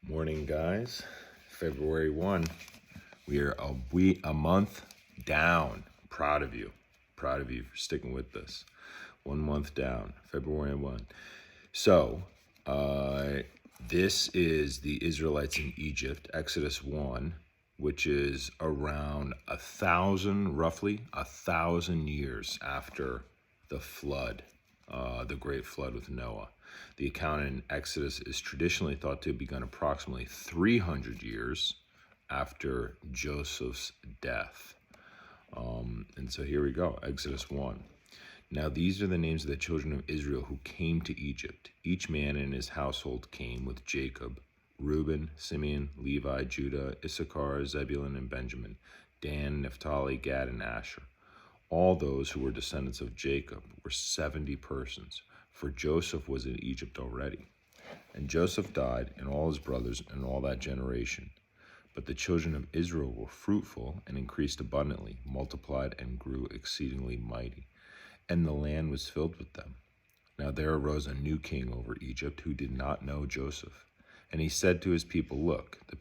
Morning, guys. February 1. We are a month down. Proud of you. Proud of you for sticking with this. 1 month down. February 1. So, this is the Israelites in Egypt, Exodus 1, which is around roughly 1,000 years after the flood, the great flood with Noah. The account in Exodus is traditionally thought to have begun approximately 300 years after Joseph's death. And so here we go, Exodus 1. Now these are the names of the children of Israel who came to Egypt. Each man in his household came with Jacob: Reuben, Simeon, Levi, Judah, Issachar, Zebulun, and Benjamin, Dan, Naphtali, Gad, and Asher. All those who were descendants of Jacob were 70 persons, for Joseph was in Egypt already. And Joseph died, and all his brothers, and all that generation. But the children of Israel were fruitful and increased abundantly, multiplied and grew exceedingly mighty, and the land was filled with them. Now there arose a new king over Egypt who did not know Joseph. And he said to his people, "Look, the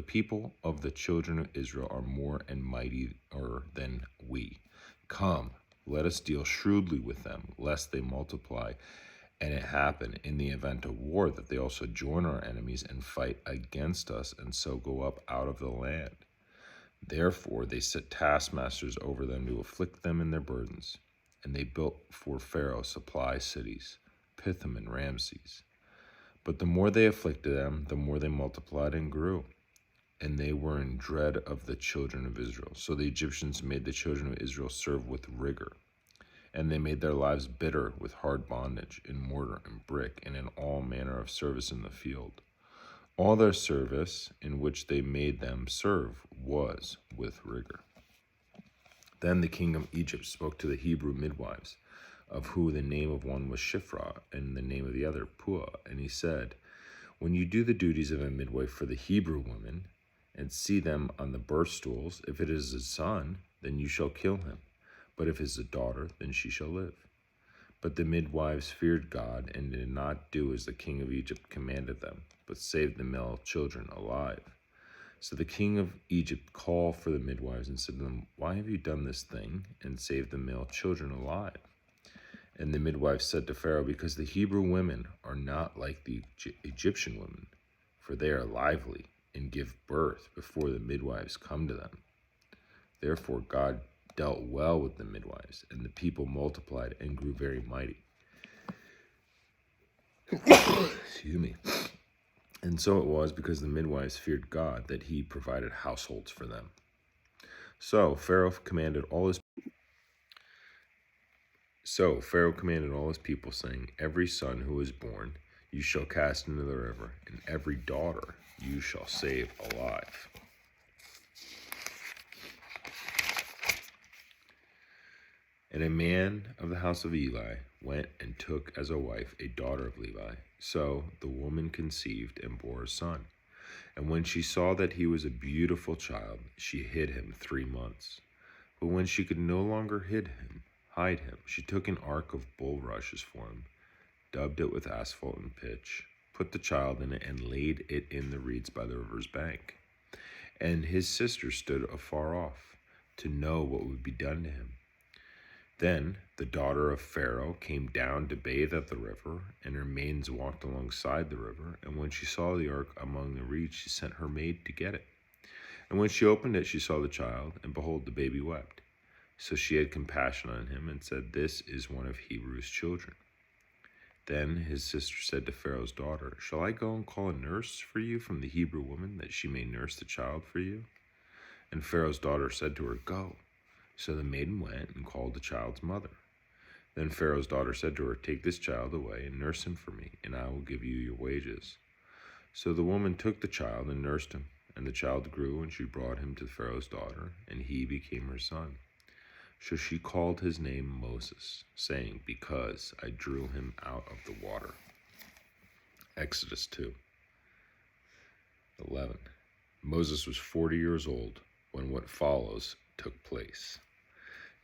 people of the children of Israel are more and mightier than we. Come, let us deal shrewdly with them, lest they multiply, and it happen in the event of war that they also join our enemies and fight against us, and so go up out of the land." Therefore they set taskmasters over them to afflict them in their burdens. And they built for Pharaoh supply cities, Pithom and Ramses. But the more they afflicted them, the more they multiplied and grew. And they were in dread of the children of Israel. So the Egyptians made the children of Israel serve with rigor. And they made their lives bitter with hard bondage, in mortar and brick, and in all manner of service in the field. All their service in which they made them serve was with rigor. Then the king of Egypt spoke to the Hebrew midwives, of who the name of one was Shiphrah, and the name of the other Puah. And he said, "When you do the duties of a midwife for the Hebrew women, and see them on the birth stools, if it is a son, then you shall kill him. But if it is a daughter, then she shall live." But the midwives feared God, and did not do as the king of Egypt commanded them, but saved the male children alive. So the king of Egypt called for the midwives and said to them, "Why have you done this thing and saved the male children alive?" And the midwives said to Pharaoh, "Because the Hebrew women are not like the Egyptian women, for they are lively and give birth before the midwives come to them." Therefore God dealt well with the midwives, and the people multiplied and grew very mighty. Excuse me. And so it was, because the midwives feared God, that he provided households for them. So Pharaoh commanded all his people, saying, "Every son who is born you shall cast into the river, and every daughter you shall save alive." And a man of the house of Eli went and took as a wife a daughter of Levi. So the woman conceived and bore a son. And when she saw that he was a beautiful child, she hid him 3 months. But when she could no longer hide him, she took an ark of bulrushes for him, daubed it with asphalt and pitch, put the child in it, and laid it in the reeds by the river's bank. And his sister stood afar off to know what would be done to him. Then the daughter of Pharaoh came down to bathe at the river, and her maidens walked alongside the river. And when she saw the ark among the reeds, she sent her maid to get it. And when she opened it, she saw the child, and behold, the baby wept. So she had compassion on him, and said, "This is one of Hebrews' children." Then his sister said to Pharaoh's daughter, "Shall I go and call a nurse for you from the Hebrew woman, that she may nurse the child for you?" And Pharaoh's daughter said to her, "Go." So the maiden went and called the child's mother. Then Pharaoh's daughter said to her, "Take this child away and nurse him for me, and I will give you your wages." So the woman took the child and nursed him. And the child grew, and she brought him to Pharaoh's daughter, and he became her son. So she called his name Moses, saying, "Because I drew him out of the water." Exodus 2. 11. Moses was 40 years old when what follows took place.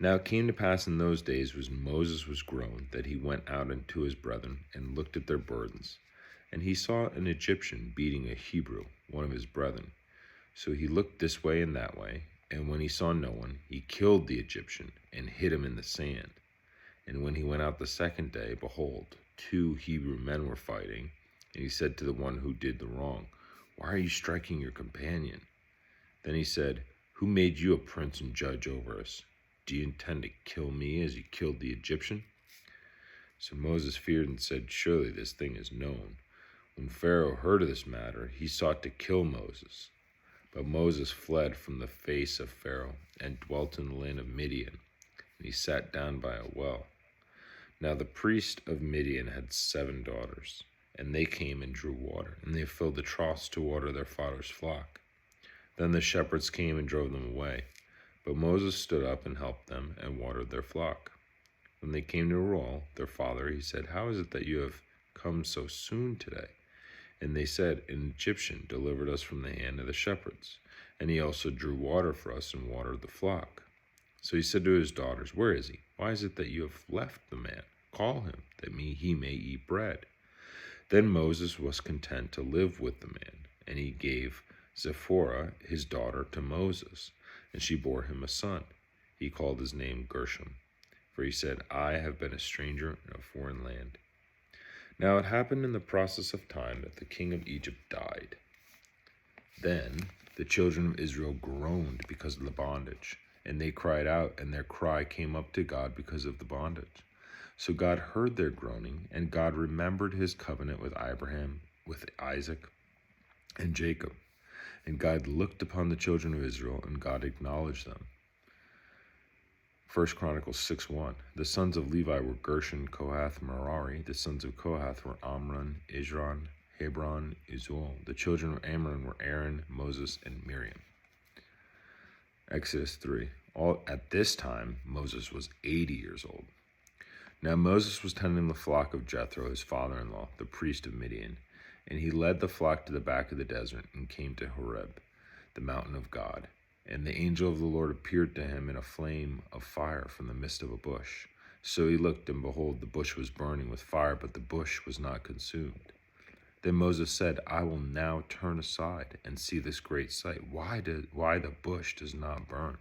Now it came to pass in those days, when Moses was grown, that he went out unto his brethren, and looked at their burdens. And he saw an Egyptian beating a Hebrew, one of his brethren. So he looked this way and that way, and when he saw no one, he killed the Egyptian and hid him in the sand. And when he went out the second day, behold, 2 Hebrew men were fighting. And he said to the one who did the wrong, "Why are you striking your companion?" Then he said, "Who made you a prince and judge over us? Do you intend to kill me as you killed the Egyptian?" So Moses feared and said, "Surely this thing is known." When Pharaoh heard of this matter, he sought to kill Moses. But Moses fled from the face of Pharaoh and dwelt in the land of Midian, and he sat down by a well. Now the priest of Midian had 7 daughters, and they came and drew water, and they filled the troughs to water their father's flock. Then the shepherds came and drove them away. But Moses stood up and helped them and watered their flock. When they came to Reuel, their father, he said, "How is it that you have come so soon today?" And they said, "An Egyptian delivered us from the hand of the shepherds, and he also drew water for us and watered the flock." So he said to his daughters, "Where is he? Why is it that you have left the man? Call him, that he may eat bread." Then Moses was content to live with the man, and he gave Zipporah his daughter to Moses, and she bore him a son. He called his name Gershom, for he said, "I have been a stranger in a foreign land." Now it happened in the process of time that the king of Egypt died. Then the children of Israel groaned because of the bondage, and they cried out, and their cry came up to God because of the bondage. So God heard their groaning, and God remembered his covenant with Abraham, with Isaac, and Jacob. And God looked upon the children of Israel, and God acknowledged them. 1 Chronicles 6:1. The sons of Levi were Gershon, Kohath, Merari. The sons of Kohath were Amram, Izran, Hebron, Uzziel. The children of Amram were Aaron, Moses, and Miriam. Exodus 3. At this time, Moses was 80 years old. Now Moses was tending the flock of Jethro, his father-in-law, the priest of Midian, and he led the flock to the back of the desert and came to Horeb, the mountain of God. And the angel of the Lord appeared to him in a flame of fire from the midst of a bush. So he looked, and behold, the bush was burning with fire, but the bush was not consumed. Then Moses said, "I will now turn aside and see this great sight, why the bush does not burn."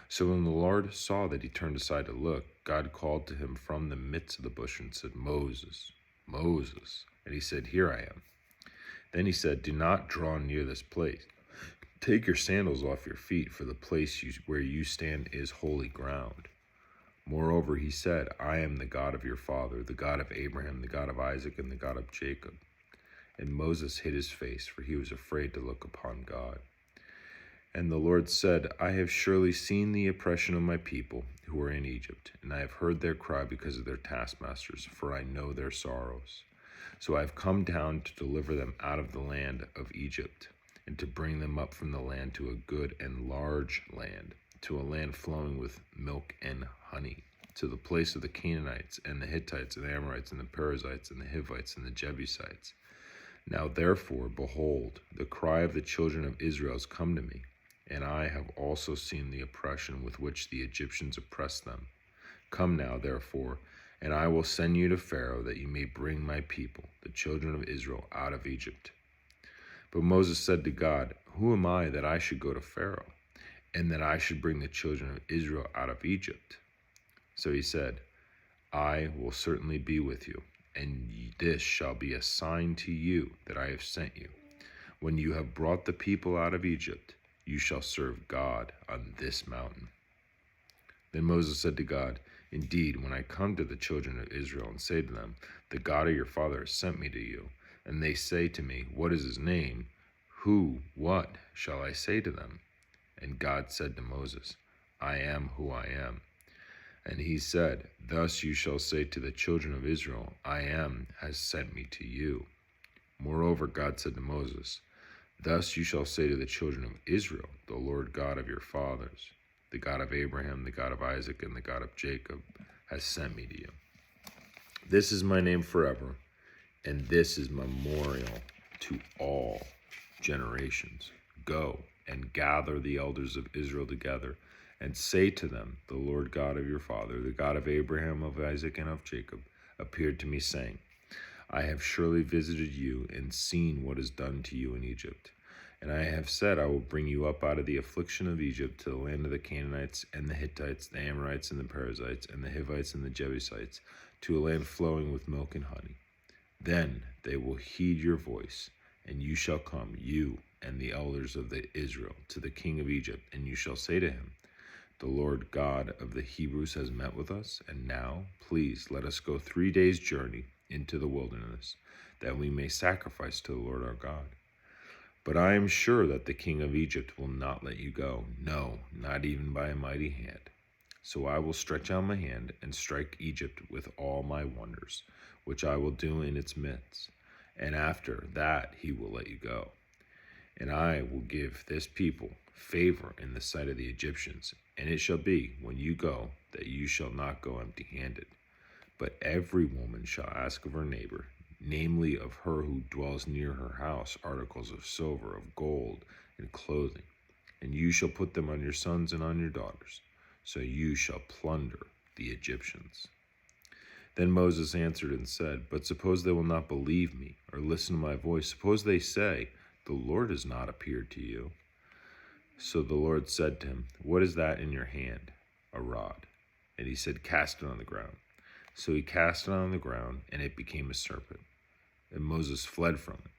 So when the Lord saw that he turned aside to look, God called to him from the midst of the bush and said, "Moses, Moses." And he said, "Here I am." Then he said, "Do not draw near this place. Take your sandals off your feet, for the place where you stand is holy ground." Moreover, he said, "I am the God of your father, the God of Abraham, the God of Isaac, and the God of Jacob." And Moses hid his face, for he was afraid to look upon God. And the Lord said, "I have surely seen the oppression of my people who are in Egypt, and I have heard their cry because of their taskmasters, for I know their sorrows. So I have come down to deliver them out of the land of Egypt, and to bring them up from the land to a good and large land, to a land flowing with milk and honey, to the place of the Canaanites and the Hittites and the Amorites and the Perizzites and the Hivites and the Jebusites. Now therefore, behold, the cry of the children of Israel has come to me, and I have also seen the oppression with which the Egyptians oppress them. Come now, therefore, and I will send you to Pharaoh, that you may bring my people, the children of Israel, out of Egypt." But Moses said to God, "Who am I that I should go to Pharaoh, and that I should bring the children of Israel out of Egypt?" So he said, "I will certainly be with you, and this shall be a sign to you that I have sent you. When you have brought the people out of Egypt, you shall serve God on this mountain." Then Moses said to God, "Indeed, when I come to the children of Israel and say to them, 'The God of your father has sent me to you,' and they say to me, 'What is his name?' What shall I say to them?" And God said to Moses, "I am who I am." And he said, "Thus you shall say to the children of Israel, 'I am has sent me to you.'" Moreover, God said to Moses, "Thus you shall say to the children of Israel, 'The Lord God of your fathers, the God of Abraham, the God of Isaac, and the God of Jacob, has sent me to you.' This is my name forever, and this is memorial to all generations. Go and gather the elders of Israel together, and say to them, 'The Lord God of your father, the God of Abraham, of Isaac, and of Jacob, appeared to me, saying, I have surely visited you and seen what is done to you in Egypt. And I have said, I will bring you up out of the affliction of Egypt to the land of the Canaanites and the Hittites, the Amorites and the Perizzites, and the Hivites and the Jebusites, to a land flowing with milk and honey. Then they will heed your voice, and you shall come, you and the elders of Israel, to the king of Egypt, and you shall say to him, the Lord God of the Hebrews has met with us, and now, please, let us go 3 days' journey into the wilderness, that we may sacrifice to the Lord our God. But I am sure that the king of Egypt will not let you go, no, not even by a mighty hand. So I will stretch out my hand and strike Egypt with all my wonders, which I will do in its midst, and after that he will let you go. And I will give this people favor in the sight of the Egyptians, and it shall be, when you go, that you shall not go empty-handed. But every woman shall ask of her neighbor, namely of her who dwells near her house, articles of silver, of gold, and clothing. And you shall put them on your sons and on your daughters, so you shall plunder the Egyptians. Then Moses answered and said, but suppose they will not believe me, or listen to my voice. Suppose they say, the Lord has not appeared to you. So the Lord said to him, what is that in your hand? A rod. And he said, cast it on the ground. So he cast it on the ground, and it became a serpent. And Moses fled from it.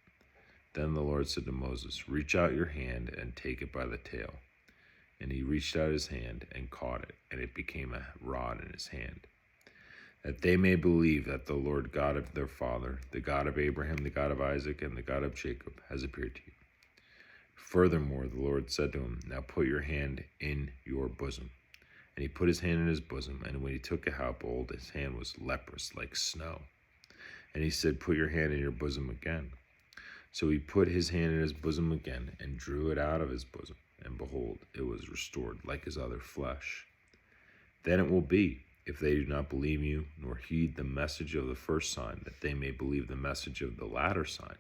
Then the Lord said to Moses, reach out your hand and take it by the tail. And he reached out his hand and caught it, and it became a rod in his hand. That they may believe that the Lord God of their father, the God of Abraham, the God of Isaac, and the God of Jacob, has appeared to you. Furthermore, the Lord said to him, now put your hand in your bosom. And he put his hand in his bosom, and when he took it out, behold, his hand was leprous like snow. And he said, put your hand in your bosom again. So he put his hand in his bosom again, and drew it out of his bosom, and behold, it was restored like his other flesh. Then it will be, if they do not believe you, nor heed the message of the first sign, that they may believe the message of the latter sign.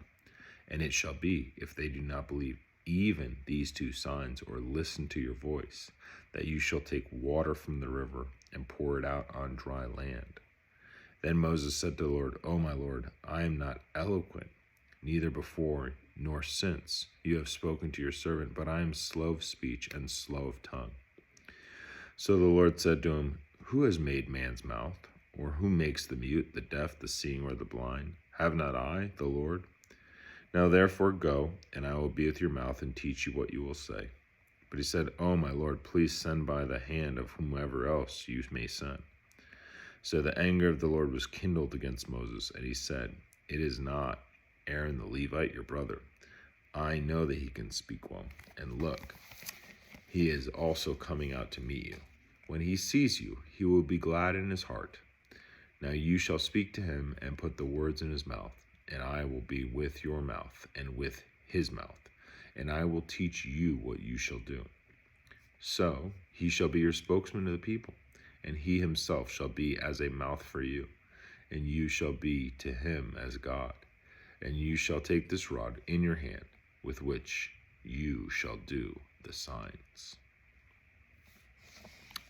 And it shall be, if they do not believe even these 2 signs, or listen to your voice, that you shall take water from the river and pour it out on dry land. Then Moses said to the Lord, O my Lord, I am not eloquent, neither before nor since you have spoken to your servant, but I am slow of speech and slow of tongue. So the Lord said to him, who has made man's mouth? Or who makes the mute, the deaf, the seeing, or the blind? Have not I, the Lord? Now therefore go, and I will be with your mouth and teach you what you will say. But he said, O my Lord, please send by the hand of whomever else you may send. So the anger of the Lord was kindled against Moses, and he said, it is not Aaron the Levite, your brother. I know that he can speak well. And look, he is also coming out to meet you. When he sees you, he will be glad in his heart. Now you shall speak to him and put the words in his mouth, and I will be with your mouth and with his mouth, and I will teach you what you shall do. So he shall be your spokesman to the people, and he himself shall be as a mouth for you, and you shall be to him as God. And you shall take this rod in your hand, with which you shall do the signs.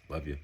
Love you.